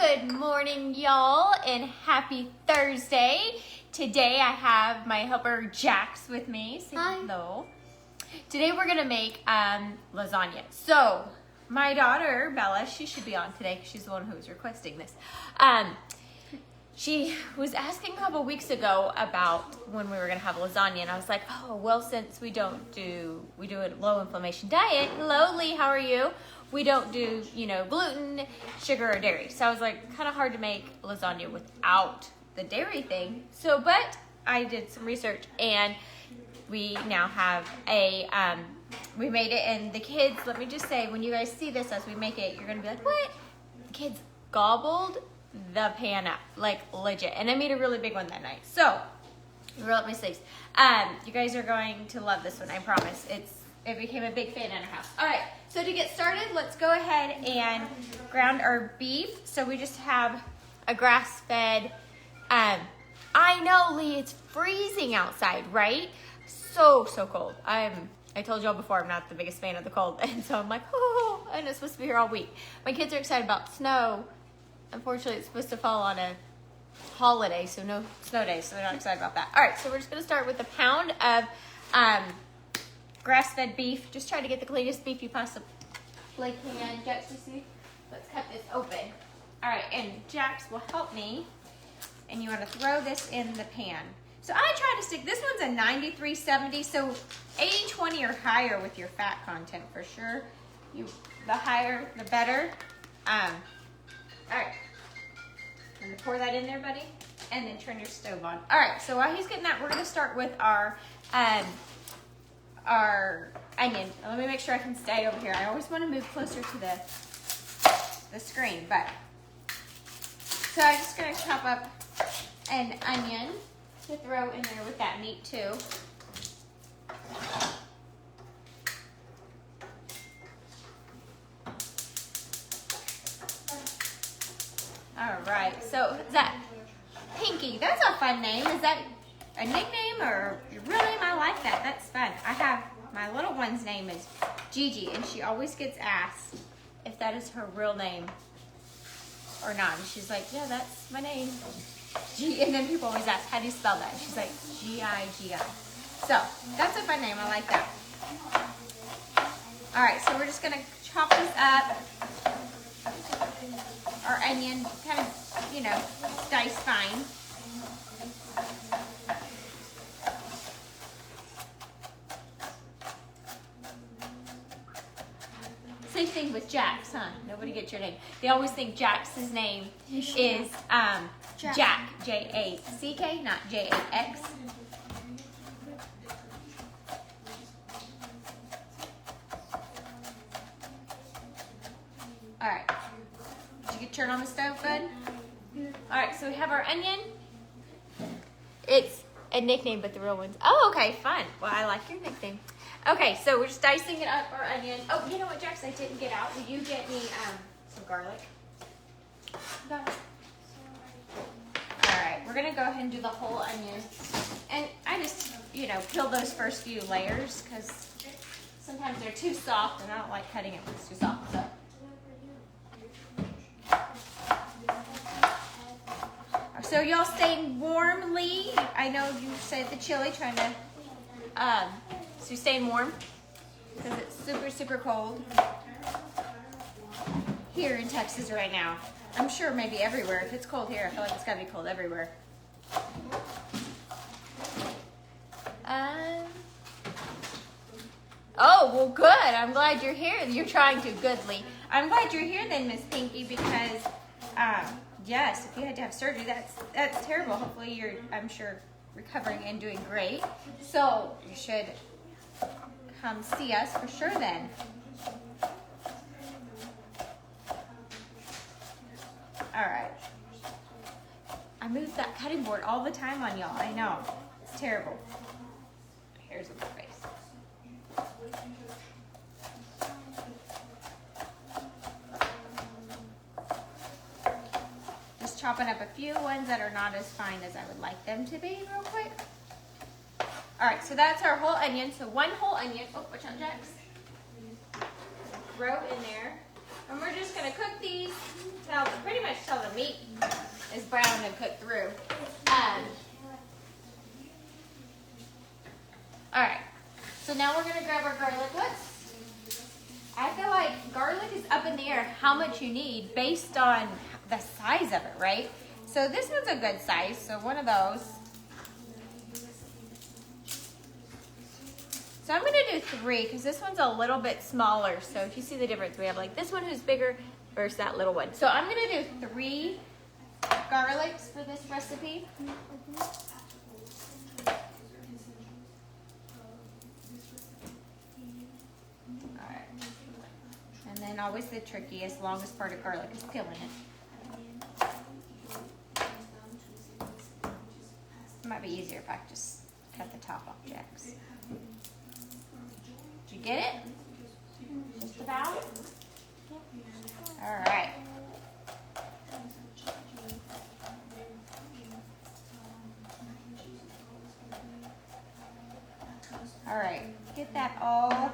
Good morning, y'all, and happy Thursday. Today I have my helper Jax with me. Say Hi. hello. Today we're gonna make lasagna. So my daughter Bella, she should be on today because she's the one who was requesting this. She was asking a couple weeks ago about when we were gonna have lasagna, and I was like, oh well, since we do a low inflammation diet. Hello, Lee, how are you? We don't do, gluten, sugar, or dairy. So I was like, kind of hard to make lasagna without the dairy thing. So, but I did some research, and we now have we made it, and the kids, let me just say, when you guys see this as we make it, you're gonna be like, what? The kids gobbled the pan up, like legit. And I made a really big one that night. So, roll up my sleeves. You guys are going to love this one, I promise. It became a big fan in our house. All right, so to get started, let's go ahead and ground our beef. So we just have a grass-fed, I know, Lee, it's freezing outside, right? So cold. I told y'all before, I'm not the biggest fan of the cold. And so I'm like, oh, and it's supposed to be here all week. My kids are excited about snow. Unfortunately, it's supposed to fall on a holiday, so no snow days, so they're not excited about that. All right, so we're just gonna start with a pound of grass-fed beef. Just try to get the cleanest beef you possibly can. Jax, you see? Let's cut this open. All right, and Jax will help me. And you want to throw this in the pan. So I try to stick, this one's a 93-70, so 80-20 or higher with your fat content for sure. The higher, the better. All right, I'm gonna pour that in there, buddy, and then turn your stove on. All right, so while he's getting that, we're gonna start with our onion. Let me make sure I can stay over here. I always want to move closer to the screen, but so I'm just gonna chop up an onion to throw in there with that meat too. All right, so is that Pinky? That's a fun name. Is that a nickname or your real name? I like that. That's fun. I have, my little one's name is Gigi, and she always gets asked if that is her real name or not. And she's like, yeah, that's my name. And then people always ask, how do you spell that? And she's like, G-I-G-I. So that's a fun name. I like that. All right, so we're just gonna chop this up. Our onion, kind of, diced fine. Same thing with Jax, huh? Nobody gets your name. They always think Jax's name is Jack, J-A-C-K, not J-A-X. All right. Did you turn on the stove good? All right, so we have our onion. It's a nickname, but the real one's, oh, okay, fun. Well, I like your nickname. Okay, so we're just dicing it up, our onion. Oh, you know what, Jax, I didn't get out. Will you get me some garlic? Got it. All right, we're gonna go ahead and do the whole onion. And I just, peel those first few layers because sometimes they're too soft and I don't like cutting it when it's too soft. So y'all staying warm, Lee? I know you said the chili, trying to, so you're staying warm? Because it's super cold here in Texas right now. I'm sure maybe everywhere. If it's cold here, I feel like it's gotta be cold everywhere. Oh, well, good. I'm glad you're here. You're trying to, good, Lee. I'm glad you're here then, Miss Pinky, because, yes, if you had to have surgery, that's terrible. Hopefully you're, I'm sure, recovering and doing great. So you should come see us for sure then. All right. I move that cutting board all the time on y'all. I know. It's terrible. Hairs on my face. Chopping up a few ones that are not as fine as I would like them to be real quick. All right, so that's our whole onion. So one whole onion. Oh, watch out, Jax. Throw in there. And we're just gonna cook these till pretty much till till the meat is browned and cooked through. All right, so now we're gonna grab our garlic. I feel like garlic is up in the air how much you need based on the size of it, right? So this one's a good size, so one of those. So I'm gonna do 3 because this one's a little bit smaller. So if you see the difference, we have like this one who's bigger versus that little one. So I'm gonna do 3 garlics for this recipe. All right. And then always the trickiest, longest part of garlic is peeling it. It might be easier if I just cut the top off, Jax. Did you get it? Just about? All right. All right, get that all.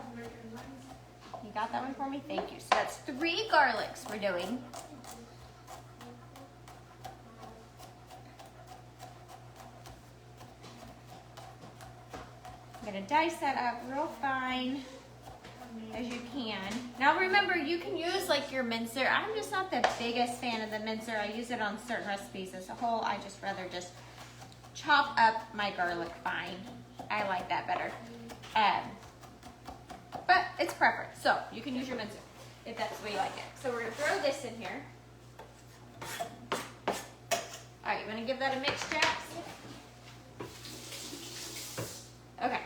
You got that one for me? Thank you. So that's 3 garlics we're doing. I'm gonna dice that up real fine as you can. Now remember, you can use like your mincer. I'm just not the biggest fan of the mincer. I use it on certain recipes. As a whole, I just rather just chop up my garlic fine. I like that better. But it's preference, so you can use your mincer if that's the way you like it. So we're gonna throw this in here. All right, you wanna give that a mix, Jax? Okay,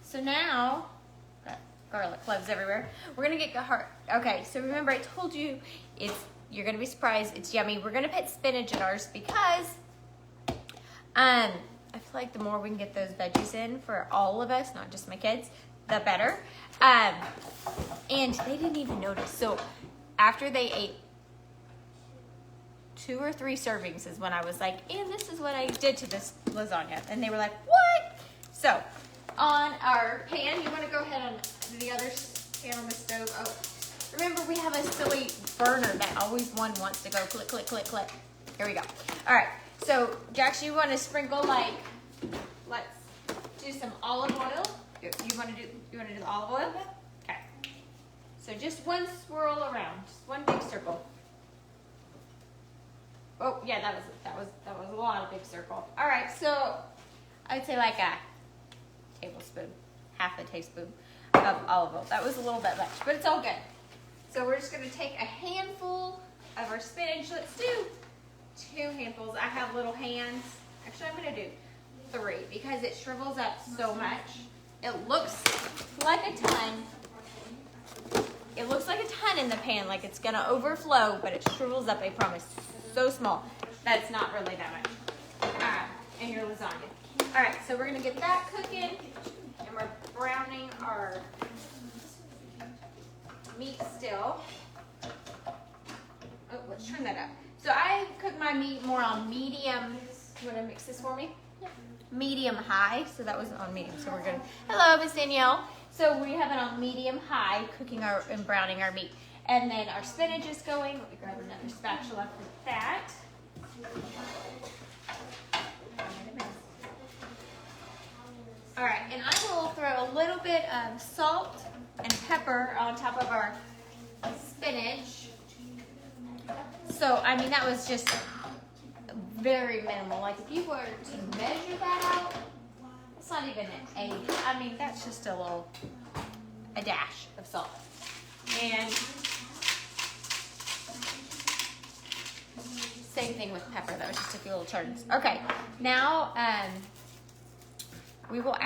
so now, got garlic cloves everywhere. We're gonna get okay, so remember I told you you're gonna be surprised, it's yummy. We're gonna put spinach in ours because I feel like the more we can get those veggies in for all of us, not just my kids, the better. And they didn't even notice. So after they ate 2 or 3 servings is when I was like, and this is what I did to this lasagna. And they were like, what? So on our pan, you want to go ahead on the other pan on the stove. Oh, remember we have a silly burner that always one wants to go click, click, click, click. Here we go. All right. So Jax, you want to sprinkle like, let's do some olive oil. You want to do the olive oil? Okay. So just one swirl around, just one big circle. Oh yeah, that was a lot of big circle. All right, so I'd say like a tablespoon, half a teaspoon of olive oil. That was a little bit much, but it's all good. So we're just gonna take a handful of our spinach. Let's do 2 handfuls. I have little hands. Actually, I'm gonna do 3 because it shrivels up so much. It looks like a ton. It looks like a ton in the pan, like it's gonna overflow, but it shrivels up, I promise. So small that it's not really that much. And your lasagna. All right, so we're gonna get that cooking, and we're browning our meat still. Oh, let's turn that up. So I cook my meat more on medium. You wanna mix this for me? Medium high, so that was on medium, so we're good. Hello, Miss Danielle. So we have it on medium high, cooking and browning our meat. And then our spinach is going. Let me grab another spatula for that. All right, and I will throw a little bit of salt and pepper on top of our spinach. So, I mean, that was just very minimal. Like if you were to measure that out, it's not even an 8. I mean, that's just a dash of salt. And same thing with pepper, that was just a few little turns. Okay, now we will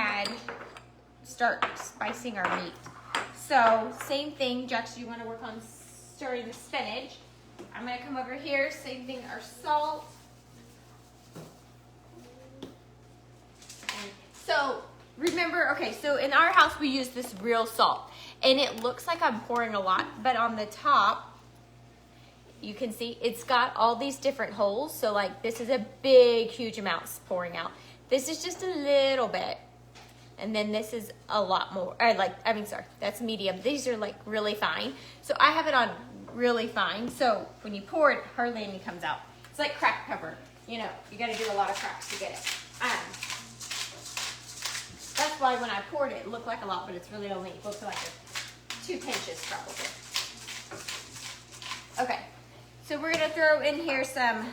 start spicing our meat. So same thing, Jax, you want to work on stirring the spinach. I'm gonna come over here, same thing, our salt. So remember, okay, so in our house we use this real salt, and it looks like I'm pouring a lot, but on the top, you can see it's got all these different holes. So like this is a big, huge amount pouring out. This is just a little bit. And then this is a lot more, that's medium. These are like really fine. So I have it on really fine. So when you pour it, hardly any comes out. It's like cracked pepper. You know, you got to do a lot of cracks to get it. That's why when I poured it, it looked like a lot, but it's really only equal to like 2 pinches probably. Okay, so we're gonna throw in here some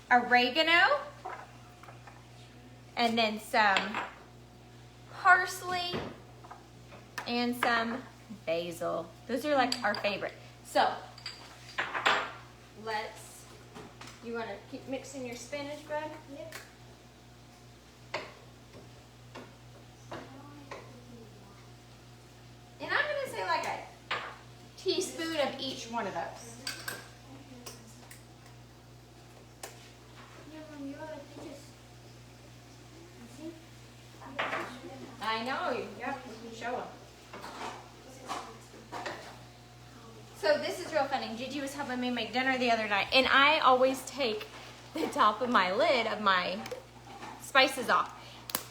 oregano and then some parsley and some basil. Those are like our favorite. So you wanna keep mixing your spinach, bud? Yep. And I'm gonna say like a teaspoon of each one of those. I know, yeah, show them. So this is real funny. Gigi was helping me make dinner the other night, and I always take the top of my lid of my spices off.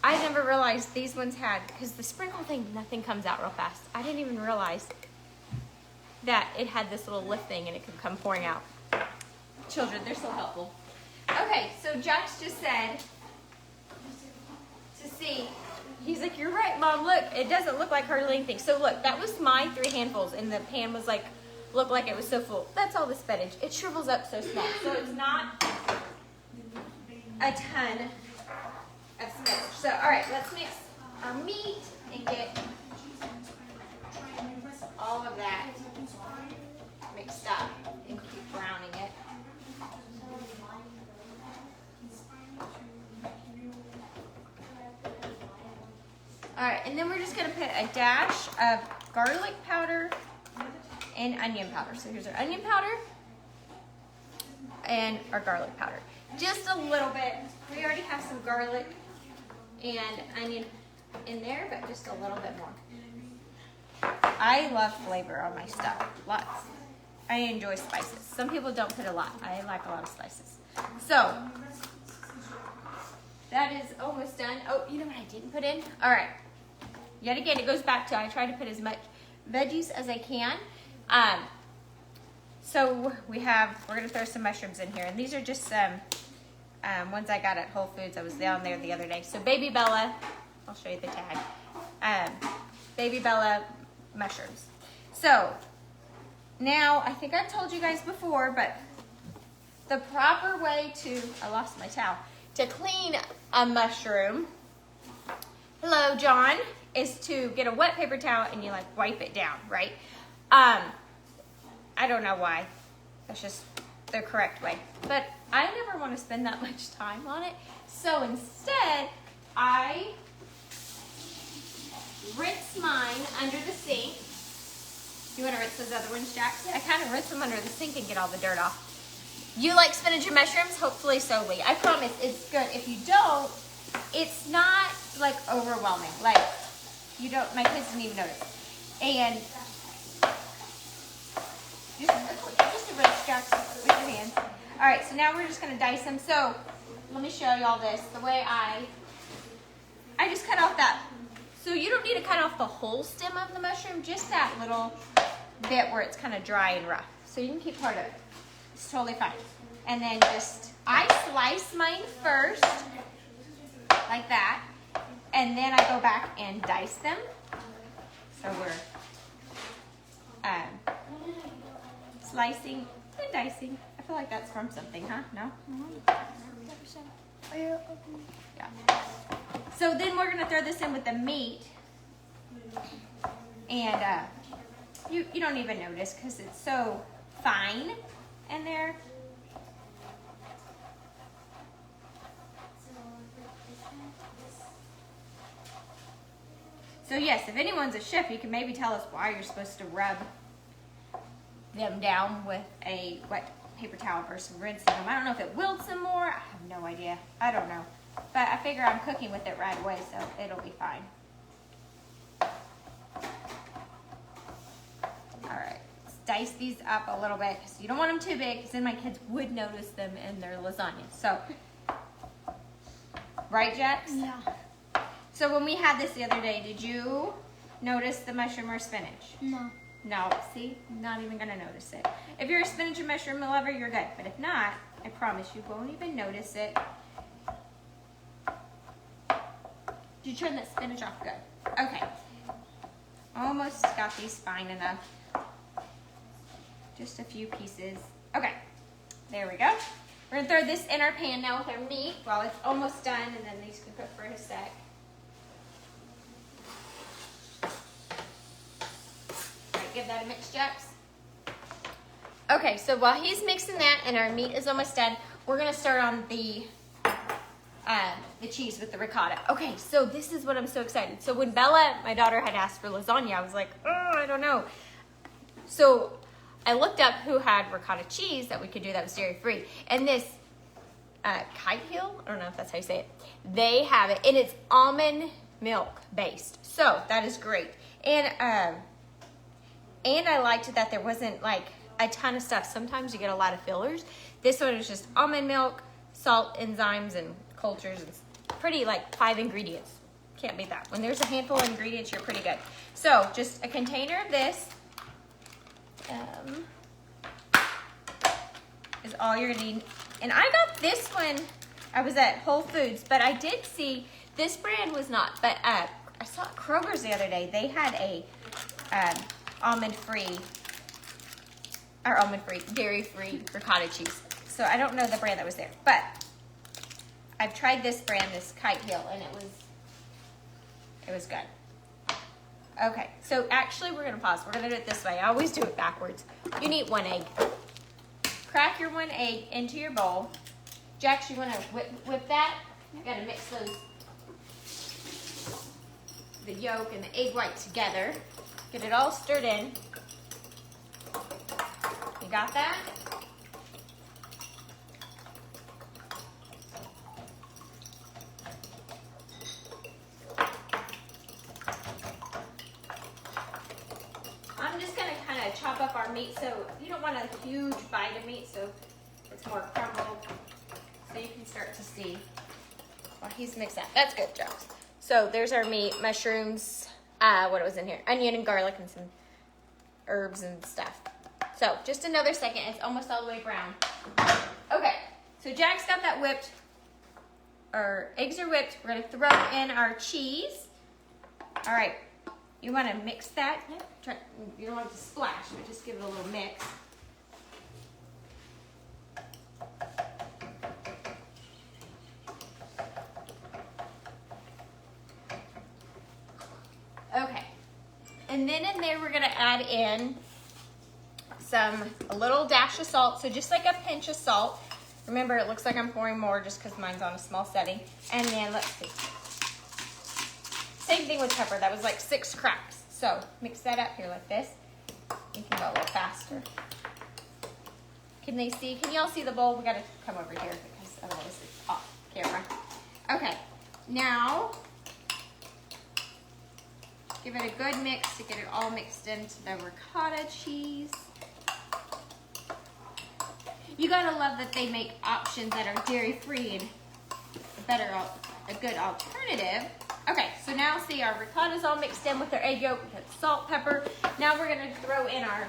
I never realized these ones had, because the sprinkle thing, nothing comes out real fast. I didn't even realize that it had this little lift thing and it could come pouring out. Children, they're so helpful. Okay, so Jax just said to see, he's like, you're right, Mom, look, it doesn't look like hardly anything. So look, that was my 3 handfuls, and the pan was like, looked like it was so full. That's all the spinach. It shrivels up so small. So it's not a ton of spinach. So, all right, let's mix our meat and get all of that mixed up and keep browning it. All right, and then we're just gonna put a dash of garlic powder and onion powder. So here's our onion powder and our garlic powder. Just a little bit. We already have some garlic and onion in there, but just a little bit more. I love flavor on my stuff, lots. I enjoy spices. Some people don't put a lot. I like a lot of spices. So that is almost done. Oh, you know what I didn't put in? All right. Yet again, it goes back to I try to put as much veggies as I can. So we're gonna throw some mushrooms in here, and these are just some ones I got at Whole Foods. I was down there the other day. So Baby Bella, I'll show you the tag. Baby Bella mushrooms. So now, I think I've told you guys before, but the proper way I lost my towel, to clean a mushroom, hello John, is to get a wet paper towel and you like wipe it down, right? I don't know why. That's just the correct way. But I never want to spend that much time on it. So instead, I rinse mine under the sink. You want to rinse those other ones, Jack? I kind of rinse them under the sink and get all the dirt off. You like spinach and mushrooms? Hopefully so, Lee. I promise it's good. If you don't, it's not like overwhelming. Like, my kids didn't even notice. And just a rinse, Jack, with your hands. All right, so now we're just gonna dice them. So let me show you all this. The way I just cut off that. So you don't need to cut off the whole stem of the mushroom, just that little bit where it's kind of dry and rough. So you can keep part of it. It's totally fine. And then I slice mine first, like that. And then I go back and dice them. So we're slicing and dicing. I feel like that's from something, huh? No? Yeah. So then we're gonna throw this in with the meat. And you don't even notice because it's so fine in there. So yes, if anyone's a chef, you can maybe tell us why you're supposed to rub them down with a wet paper towel versus rinsing them. I don't know if it wilts them more. I have no idea. I don't know. But I figure I'm cooking with it right away, so it'll be fine. All right, let's dice these up a little bit because you don't want them too big because then my kids would notice them in their lasagna. So, right, Jax? Yeah. So when we had this the other day, did you notice the mushroom or spinach? No. No, see, not even gonna notice it. If you're a spinach and mushroom lover, you're good. But if not, I promise you won't even notice it. Did you turn that spinach off? Good. Okay. Almost got these fine enough. Just a few pieces. Okay, there we go. We're gonna throw this in our pan now with our meat while it's almost done, and then these can cook for a sec. All right, give that a mix, Jax. Okay, so while he's mixing that and our meat is almost done, we're gonna start on the cheese with the ricotta. Okay, so this is what I'm so excited. So when Bella, my daughter, had asked for lasagna, I was like, oh, I don't know. So I looked up who had ricotta cheese that we could do that was dairy-free. And this Kite Hill, I don't know if that's how you say it, they have it, and it's almond milk based. So that is great. And I liked that there wasn't like a ton of stuff. Sometimes you get a lot of fillers. This one is just almond milk, salt, enzymes, and cultures, and pretty like 5 ingredients. Can't beat that. When there's a handful of ingredients, you're pretty good. So just a container of this is all you're gonna need. And I got this one, I was at Whole Foods, but I did see, this brand was not, but I saw at Kroger's the other day, they had a almond-free, dairy-free ricotta cheese. So I don't know the brand that was there, but I've tried this brand, this Kite Hill, and it was good. Okay, so actually we're gonna pause. We're gonna do it this way. I always do it backwards. You need 1 egg. Crack your 1 egg into your bowl. Jax, you wanna whip that? You gotta mix the yolk and the egg white together. Get it all stirred in. You got that? I'm just gonna kind of chop up our meat, so you don't want a huge bite of meat, so it's more crumbled, so you can start to see while he's mixed that. That's good, Jax. So there's our meat, mushrooms, what was in here? Onion and garlic and some herbs and stuff. So just another second, it's almost all the way brown. Okay, so Jax got that whipped. Our eggs are whipped. We're gonna throw in our cheese. All right, you wanna mix that. You don't want it to splash, but just give it a little mix. Okay, and then in there we're gonna add in a little dash of salt, so just like a pinch of salt. Remember, it looks like I'm pouring more just because mine's on a small setting. And then let's see. Same thing with pepper. That was like 6 cracks. So mix that up here like this. You can go a little faster. Can they see? Can y'all see the bowl? We gotta come over here because otherwise it's off camera. Okay, now give it a good mix to get it all mixed into the ricotta cheese. You gotta love that they make options that are dairy-free and a good alternative. Okay, so now see our ricotta's all mixed in with our egg yolk, we have salt, pepper. Now we're gonna throw in our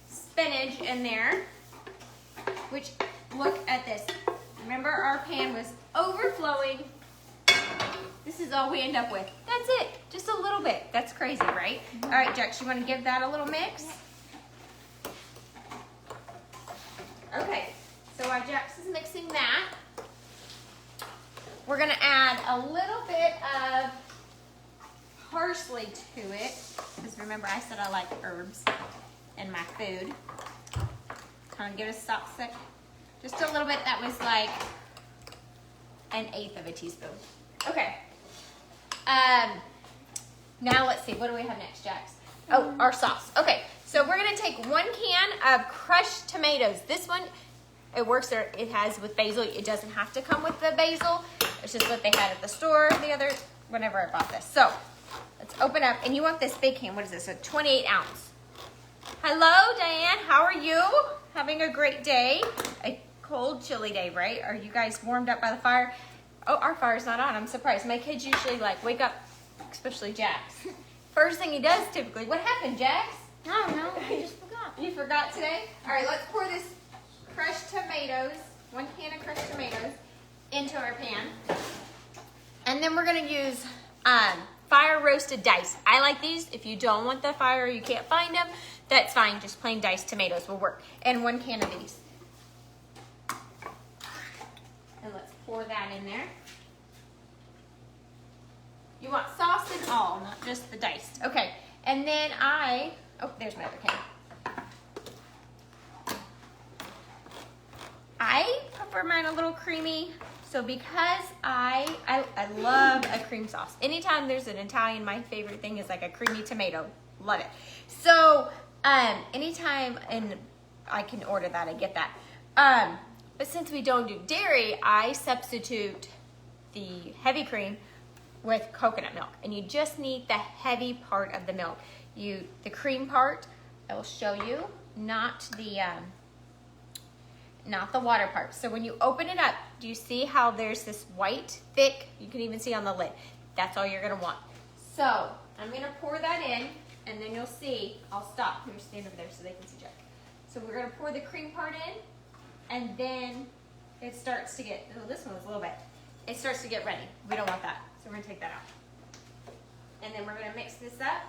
spinach in there, which, look at this. Remember, our pan was overflowing. This is all we end up with. That's it, just a little bit. That's crazy, right? All right, Jax, you wanna give that a little mix? Okay, so while Jax is mixing that, we're gonna add a little bit of parsley to it, because remember I said I like herbs in my food. Kind of give it a stop sec. Just a little bit, that was like 1/8 of a teaspoon. Okay. Now let's see, what do we have next, Jax? Oh, our sauce. Okay, so we're gonna take 1 can of crushed tomatoes. This one, it works there, it has with basil. It doesn't have to come with the basil. It's just what they had at the store whenever I bought this. So let's open up, and you want this big can. What is this, a 28 ounce? Hello, Diane, how are you? Having a great day. A cold, chilly day, right? Are you guys warmed up by the fire? Oh, our fire's not on, I'm surprised. My kids usually like wake up, especially Jax, First thing he does typically. What happened, Jax? I don't know. I just forgot. You forgot today? All right, let's pour this crushed tomatoes, 1 can of crushed tomatoes, into our pan. And then we're gonna use fire roasted diced. I like these. If you don't want the fire or you can't find them, that's fine. Just plain diced tomatoes will work. And 1 can of these. And let's pour that in there. You want sauce and all, not just the diced. Okay, and then oh, there's my other can. I prefer mine a little creamy. So because I love a cream sauce. Anytime there's an Italian, my favorite thing is like a creamy tomato. Love it. So anytime, and I can order that, I get that. But since we don't do dairy, I substitute the heavy cream with coconut milk. And you just need the heavy part of the milk. The cream part, I will show you, not the water part. So when you open it up, do you see how there's this white, thick, you can even see on the lid. That's all you're gonna want. So I'm gonna pour that in, and then you'll see, I'll stop. Here, stand over there so they can see Jack. So we're gonna pour the cream part in, and then it starts to get, oh, this one's a little bit, it starts to get ready. We don't want that, so we're gonna take that out. And then we're gonna mix this up.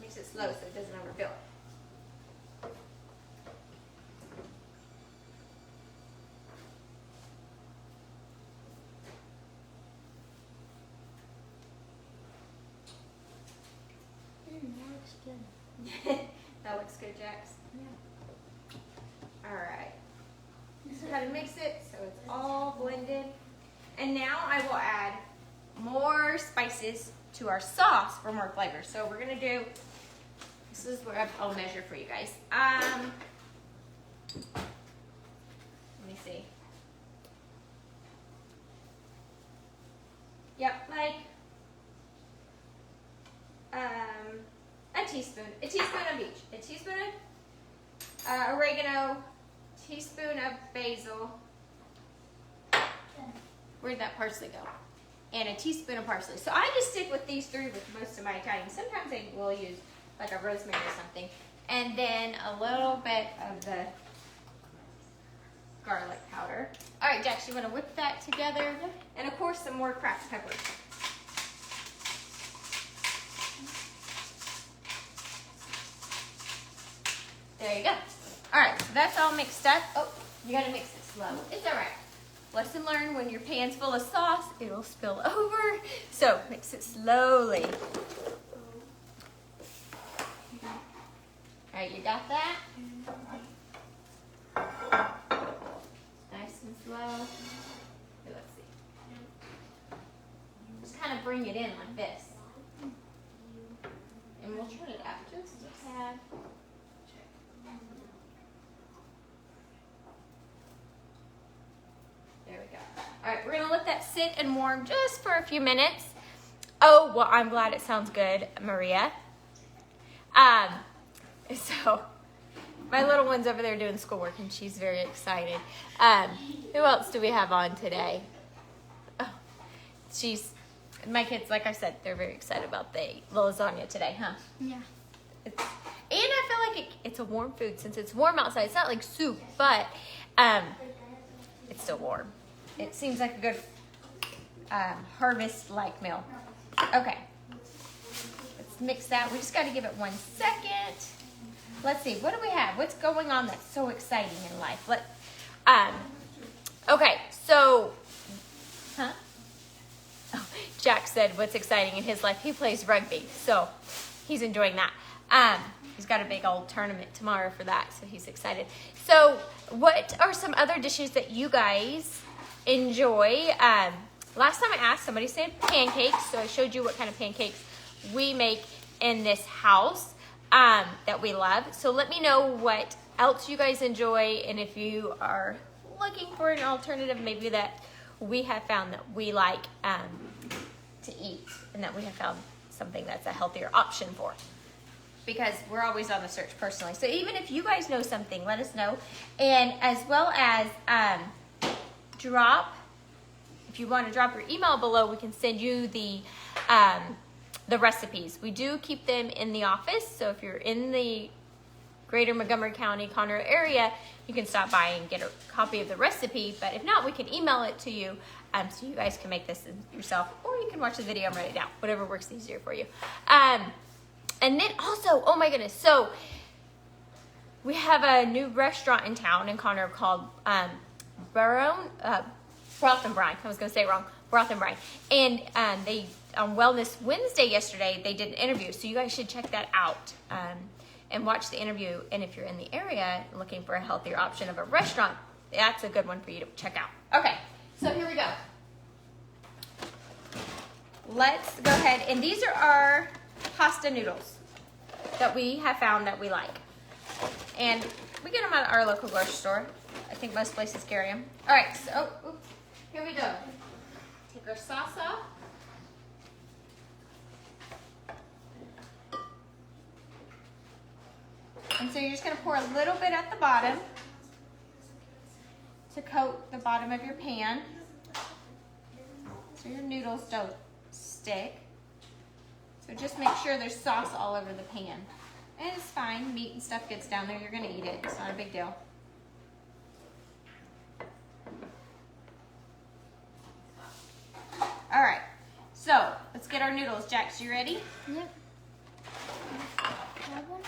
Mix it slow so it doesn't overfill. That looks good. That looks good, Jax. Yeah. All right. So kind of mix it so it's all blended. And now I will add more spices to our sauce for more flavor. So we're gonna do, this is where I'll measure for you guys. Let me see. Yep, like a teaspoon of each. A teaspoon of oregano, teaspoon of basil. Where'd that parsley go? And a teaspoon of parsley. So I just stick with these 3 with most of my Italian. Sometimes I will use like a rosemary or something. And then a little bit of the garlic powder. All right, Jax, you want to whip that together? And of course, some more cracked pepper. There you go. All right, so that's all mixed up. Oh, you gotta mix it slow. It's all right. Lesson learned, when your pan's full of sauce, it'll spill over. So mix it slowly. All right, you got that? Nice and slow. Okay, let's see. Just kind of bring it in like this. And we'll turn it up just a tad. There we go. All right, we're gonna let that sit and warm just for a few minutes. Oh, well, I'm glad it sounds good, Maria. So my little one's over there doing schoolwork and she's very excited. Who else do we have on today? Oh, my kids, like I said, they're very excited about the lasagna today, huh? Yeah. And I feel like it's a warm food since it's warm outside. It's not like soup, but it's still warm. It seems like a good harvest-like meal. Okay, let's mix that. We just got to give it 1 second. Let's see, what do we have? What's going on that's so exciting in life? Okay, so, oh, Jack said what's exciting in his life. He plays rugby, so he's enjoying that. He's got a big old tournament tomorrow for that, so he's excited. So what are some other dishes that you guys enjoy? Last time I asked, somebody said pancakes, so I showed you what kind of pancakes we make in this house that we love. So let me know what else you guys enjoy, and if you are looking for an alternative maybe that we have found that we like to eat, and that we have found something that's a healthier option for. Because we're always on the search personally. So even if you guys know something, let us know. And as well as drop if you want to drop your email below, we can send you the recipes. We do keep them in the office, so if you're in the greater Montgomery County, Conroe area, you can stop by and get a copy of the recipe. But if not, we can email it to you so you guys can make this yourself, or you can watch the video and write it down, whatever works easier for you. And then also, oh my goodness, so we have a new restaurant in town in Conroe called Broth and Brine. I was going to say it wrong. Broth and Brine. And they, on Wellness Wednesday yesterday, they did an interview. So you guys should check that out and watch the interview. And if you're in the area looking for a healthier option of a restaurant, that's a good one for you to check out. Okay, so here we go. Let's go ahead. And these are our pasta noodles that we have found that we like. And we get them at our local grocery store. I think most places carry them. All right, so here we go. Take our sauce off. And so you're just gonna pour a little bit at the bottom to coat the bottom of your pan so your noodles don't stick. So just make sure there's sauce all over the pan. And it's fine, meat and stuff gets down there, you're gonna eat it, it's not a big deal. All right, so let's get our noodles. Jax, you ready? Yep. Grab one?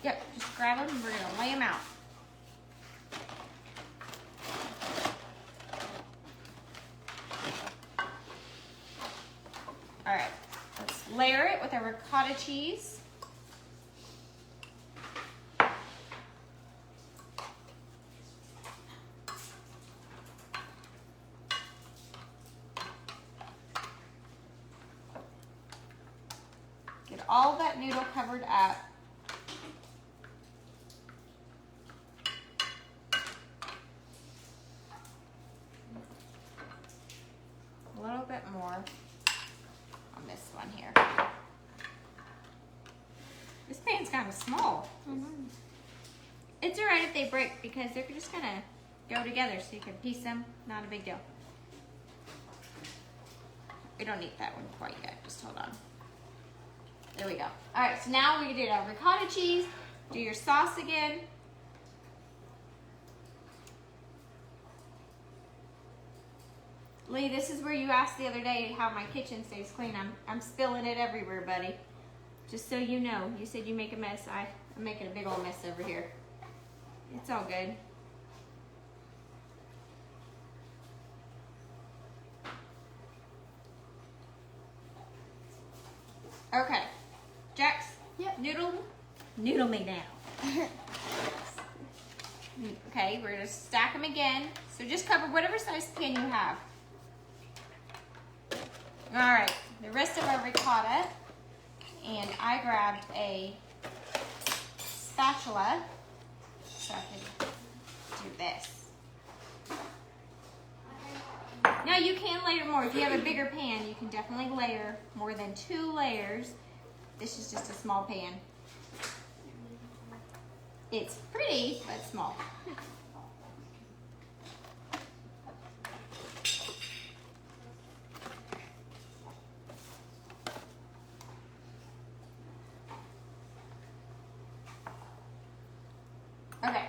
Yep, just grab them and we're gonna lay them out. All right, let's layer it with our ricotta cheese. Get all that noodle covered up. A little bit more on this one here. This pan's kind of small. Mm-hmm. It's all right if they break because they're just gonna go together so you can piece them. Not a big deal. We don't need that one quite yet. Just hold on. There we go. All right, so now we did our ricotta cheese. Do your sauce again. Lee, this is where you asked the other day how my kitchen stays clean. I'm spilling it everywhere, buddy. Just so you know. You said you make a mess. I'm making a big old mess over here. It's all good. Okay. Jax? Yep. Noodle me now. Okay, we're gonna stack them again. So just cover whatever size pan you have. All right, the rest of our ricotta, and I grabbed a spatula so I can do this. Now you can layer more. If you have a bigger pan, you can definitely layer more than 2 layers. This is just a small pan. It's pretty, but small. Okay,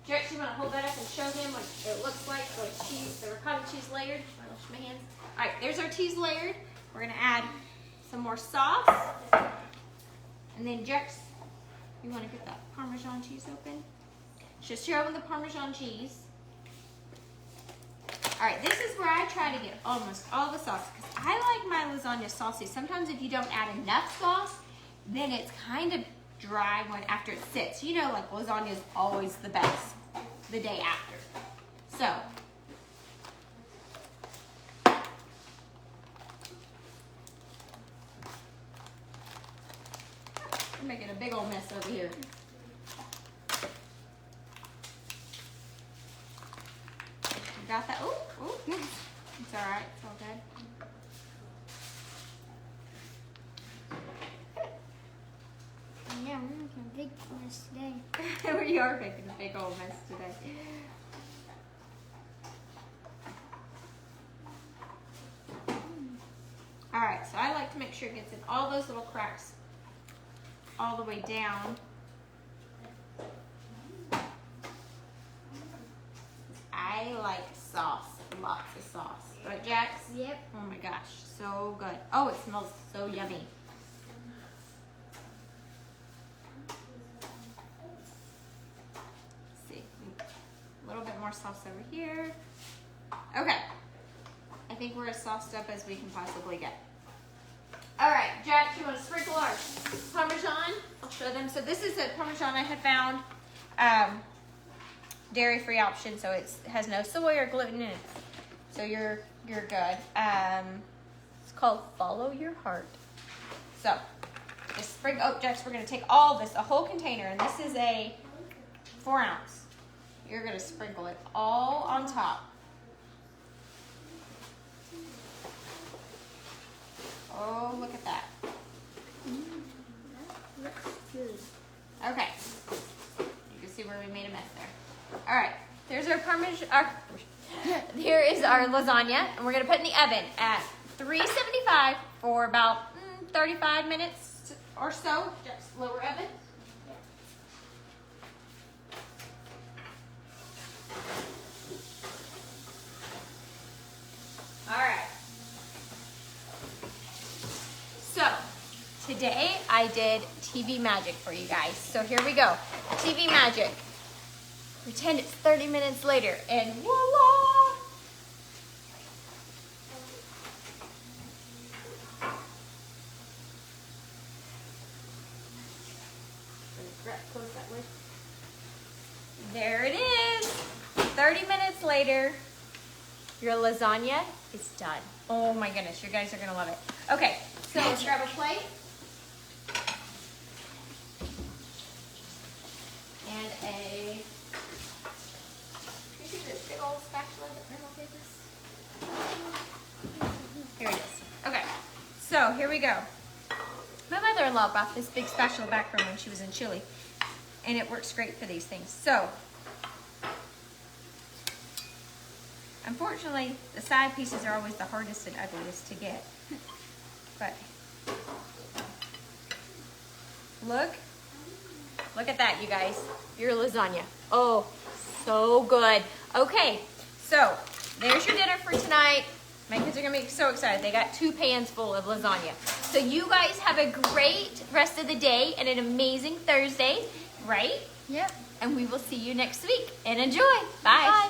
Jax, you want to hold that up and show him what it looks like, the cheese, the ricotta cheese layered? I wash my hands. All right, there's our cheese layered. We're gonna add some more sauce. And then Jax, you want to get that Parmesan cheese open? Just show them the Parmesan cheese. All right, this is where I try to get almost all the sauce because I like my lasagna saucy. Sometimes if you don't add enough sauce, then it's kind of dry after it sits. You know, like lasagna is always the best the day after. So, I'm making a big old mess over here. You got that? Ooh, it's all right. It's all good. Yeah, we're making a big mess today. We are making a big old mess today. sure it gets in all those little cracks all the way down. I like sauce, lots of sauce. Right, Jax? Yep. Oh my gosh, so good. Oh, it smells so yummy. Let's see, a little bit more sauce over here. Okay, I think we're as sauced up as we can possibly get. All right, Jack, you want to sprinkle our Parmesan? I'll show them. So this is a Parmesan I had found, dairy-free option, so it has no soy or gluten in it. So you're good. It's called Follow Your Heart. So just sprinkle. Oh, Jax, we're gonna take all this, a whole container, and this is a 4 ounce. You're gonna sprinkle it all on top. Oh, look at that. That looks good. Okay. You can see where we made a mess there. All right. There's our Parmesan. Here is our lasagna, and we're gonna put it in the oven at 375 for about 35 minutes or so. Just lower oven. All right. So, today I did TV magic for you guys. So here we go. TV magic. Pretend it's 30 minutes later and voila! There it is. 30 minutes later, your lasagna is done. Oh my goodness, you guys are gonna love it. Okay, so let's grab a plate. And a, you see this big old spatula that Myrtle gave us? Here it is. Okay, so here we go. My mother-in-law brought this big spatula back from when she was in Chile, and it works great for these things. So, unfortunately, the side pieces are always the hardest and ugliest to get. But look at that, you guys. Your lasagna. Oh, so good. Okay, so there's your dinner for tonight. My kids are gonna be so excited. They got 2 pans full of lasagna. So you guys have a great rest of the day and an amazing Thursday, right? Yep. And we will see you next week. And enjoy. Bye. Bye.